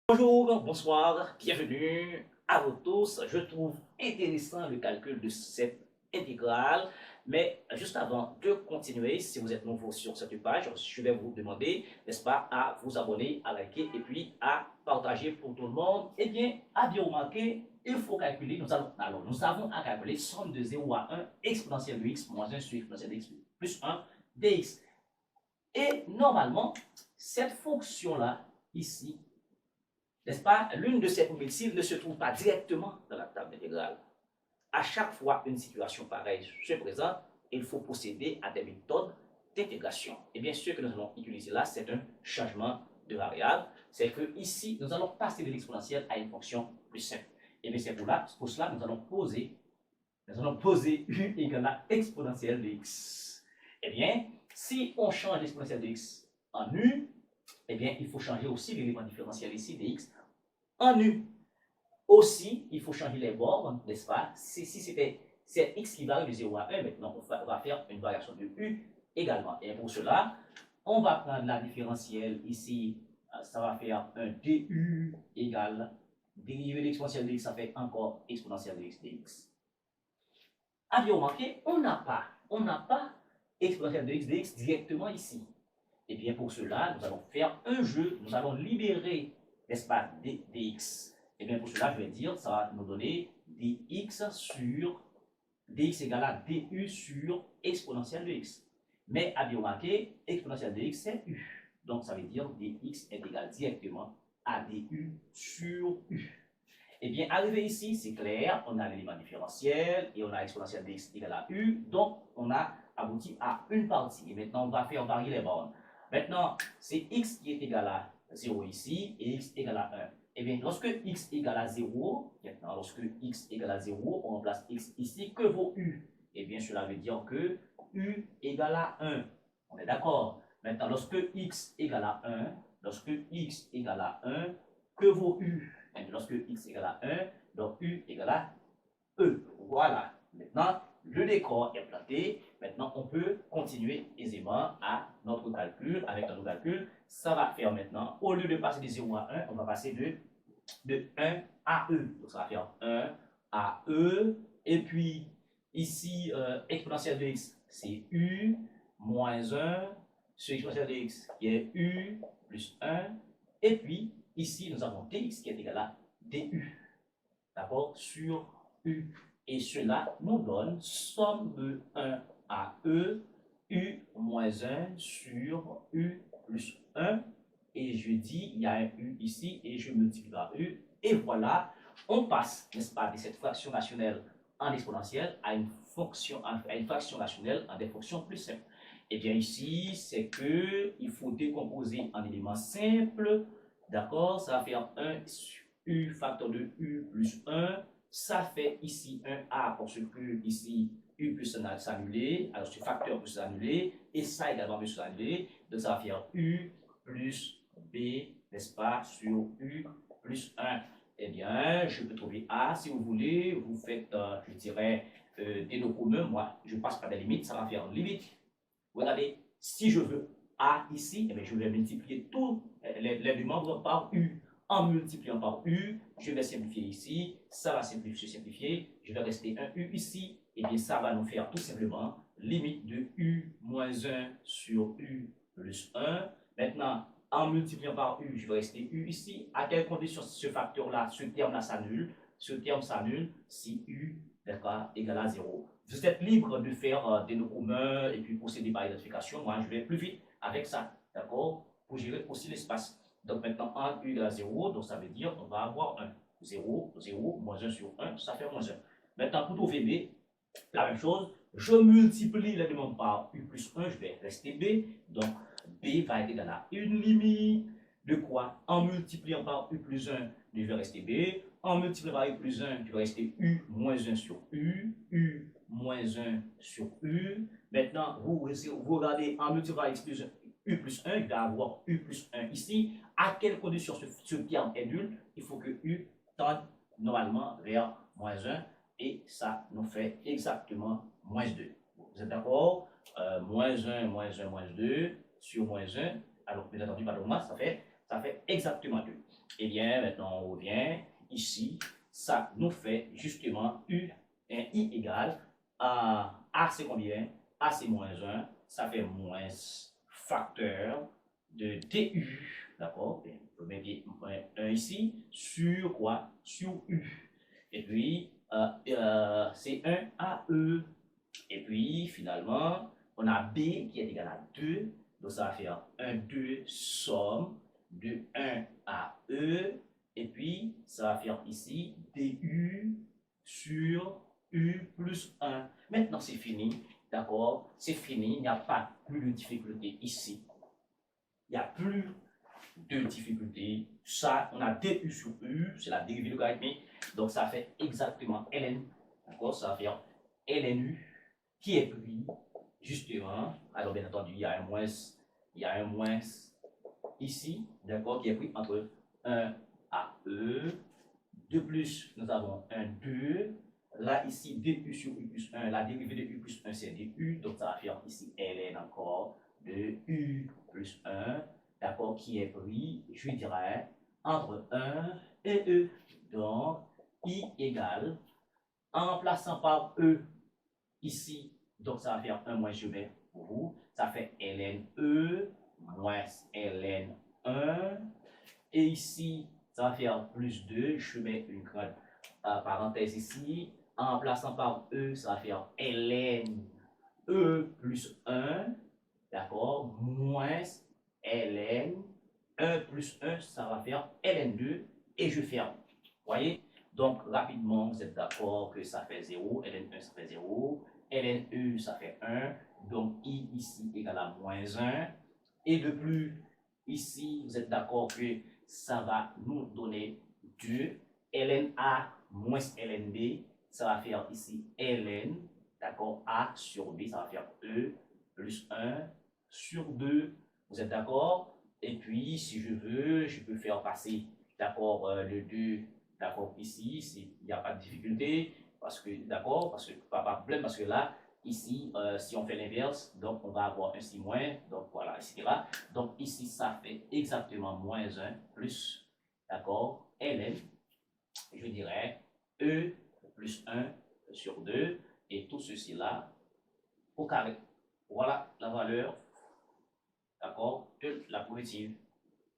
Bonjour, bonsoir, bienvenue à vous tous. Je trouve intéressant le calcul de cette intégrale, mais juste avant de continuer, si vous êtes nouveau sur cette page, je vais vous demander, n'est-ce pas, à vous abonner, à liker et puis à partager pour tout le monde. Eh bien, à bien remarquer, il faut calculer, nous avons à calculer somme de 0 à 1 exponentielle de x moins 1 sur exponentielle de x plus 1 dx. Et normalement, cette fonction-là, ici, n'est-ce pas, l'une de ces primitives ne se trouve pas directement dans la table intégrale. À chaque fois une situation pareille se présente, il faut procéder à des méthodes d'intégration. Et bien sûr que nous allons utiliser là, c'est un changement de variable. C'est que ici, nous allons passer de l'exponentielle à une fonction plus simple. Et bien c'est pour cela nous allons poser u égale à exponentielle de x. Eh bien, si on change l'exponentielle de x en u, eh bien, il faut changer aussi l'élément différentiel ici de x en u. Aussi, il faut changer les bornes, n'est-ce pas? Si c'est x qui varie de 0 à 1, maintenant on va faire une variation de u également. Et pour cela, on va prendre la différentielle ici, ça va faire un du égale dérivé de l'exponentielle de x, ça fait encore exponentielle de x dx. Avez-vous remarqué, on n'a pas exponentielle de x dx directement ici. Et bien pour cela, nous allons faire un jeu, nous allons libérer, n'est-ce pas, dx. Et bien pour cela, je vais dire, ça va nous donner dx sur dx égale à du sur exponentielle de x. Mais à bien remarquer, exponentielle de x, c'est u. Donc ça veut dire dx est égal directement à du sur u. Et bien, arrivé ici, c'est clair, on a l'élément différentiel et on a exponentielle de x égale à u. Donc, on a abouti à une partie. Et maintenant, on va faire varier les bornes. Maintenant, c'est x qui est égal à 0 ici et x égale à 1. Et bien, lorsque x égale à 0, maintenant, lorsque x égale à 0, on remplace x ici, que vaut u? Et bien, cela veut dire que u égale à 1. On est d'accord? Maintenant, lorsque x égale à 1, que vaut u? Et lorsque x égale à 1, donc u égale à e. Voilà. Maintenant, le décor est planté. Maintenant, on peut continuer aisément à notre calcul. Avec notre calcul, ça va faire maintenant, au lieu de passer de 0 à 1, on va passer de 1 à e. Donc, ça va faire 1 à e. Et puis, ici, exponentielle de x, c'est u moins 1 sur exponentielle de x qui est u plus 1. Et puis, ici, nous avons dx qui est égal à du, d'accord, sur u. Et cela nous donne somme de 1 à e, u moins 1 sur u plus 1. Et je dis, il y a un u ici, et je multiplie par u. Et voilà, on passe, n'est-ce pas, de cette fraction rationnelle en exponentielle à une fraction rationnelle en des fonctions plus simples. Et bien ici, c'est que il faut décomposer en éléments simples. D'accord? Ça va faire 1 u facteur de u plus 1. Ça fait ici un a parce que ici u plus 1 s'annuler. Alors ce facteur peut s'annuler. Et ça également peut s'annuler. Donc ça va faire u plus b, n'est-ce pas, sur u plus 1. Eh bien, je peux trouver a si vous voulez. Vous faites, je dirais, des noms communs. Moi, je passe par des limites. Ça va faire limite. Regardez, si je veux A ici, eh bien, je vais multiplier tous les membres par U. En multipliant par U, je vais simplifier ici, ça va se simplifier, je vais rester un U ici, et bien ça va nous faire tout simplement limite de U moins 1 sur U plus 1. Maintenant, en multipliant par U, je vais rester U ici. À quelle condition ce facteur-là, ce terme-là s'annule? Ce terme s'annule si U égale à 0. Vous êtes libre de faire des noms communs et puis procéder par identification. Moi, je vais plus vite avec ça, d'accord? Pour gérer aussi l'espace. Donc maintenant, 1 égale à 0, donc ça veut dire qu'on va avoir 1. 0, 0, moins 1 sur 1, ça fait moins 1. Maintenant, pour trouver B, la même chose, je multiplie l'élément par U plus 1, je vais rester B. Donc, B va être égal à une limite de quoi? En multipliant par U plus 1, je vais rester B. En multipliant par U plus 1, je vais rester U moins 1 sur U. U moins 1 sur U. Maintenant, vous regardez en multipliant par U plus 1, je vais avoir U plus 1 ici. À quelle condition ce terme est nul? Il faut que U tende normalement vers moins 1 et ça nous fait exactement moins 2. Vous êtes d'accord? Moins 1, moins 1, moins 2 sur moins 1. Alors, bien entendu, pardon, moi, ça fait Ça fait exactement 2. Eh bien, maintenant, on revient ici. Ça nous fait justement U, un I égale à A, c'est combien? A, c'est moins 1. Ça fait moins facteur de DU. D'accord? On peut mettre moins 1 ici sur quoi? Sur U. Et puis, c'est 1 à E. Et puis, finalement, on a B qui est égal à 2. Donc, ça va faire 1, 2, somme de 1 à E. Et puis, ça va faire ici DU sur U plus 1. Maintenant, c'est fini. D'accord? C'est fini. Il n'y a pas plus de difficulté ici. Il n'y a plus de difficulté. Ça, on a DU sur U. C'est la dérivée logarithmique. Donc, ça fait exactement ln. D'accord? Ça va faire lnu qui est pris justement, alors bien entendu, il y a un moins ici, d'accord, qui est pris entre 1 à E. De plus, nous avons un 2. Là, ici, du sur U plus 1, la dérivée de U plus 1, c'est du, donc ça va faire ici ln encore de U plus 1, d'accord, qui est pris, je dirais, entre 1 et E. Donc, I égale, en remplaçant par E ici, donc ça va faire 1 moins, je mets pour vous, ça fait ln E moins ln 1. Et ici, ça va faire plus 2, je mets une grande parenthèse ici. En remplaçant par E, ça va faire ln E plus 1, d'accord, moins ln 1 plus 1, ça va faire ln2, et je ferme. Vous voyez? Donc, rapidement, vous êtes d'accord que ça fait 0, ln1 ça fait 0, lne ça fait 1, donc I ici égale à moins 1, et de plus, ici, vous êtes d'accord que ça va nous donner 2, lna moins lnb, ça va faire ici ln, d'accord, A sur B, ça va faire E plus 1 sur 2, vous êtes d'accord? Et puis, si je veux, je peux faire passer, d'accord, le 2, d'accord, ici, il n'y a pas de difficulté, parce que, d'accord, parce que, pas de problème, parce que là, ici, si on fait l'inverse, donc on va avoir un 6 moins, donc voilà, etc. Donc ici, ça fait exactement moins 1 plus, d'accord, ln, je dirais, E plus 1 sur 2, et tout ceci là, au carré. Voilà la valeur, d'accord, de la primitive.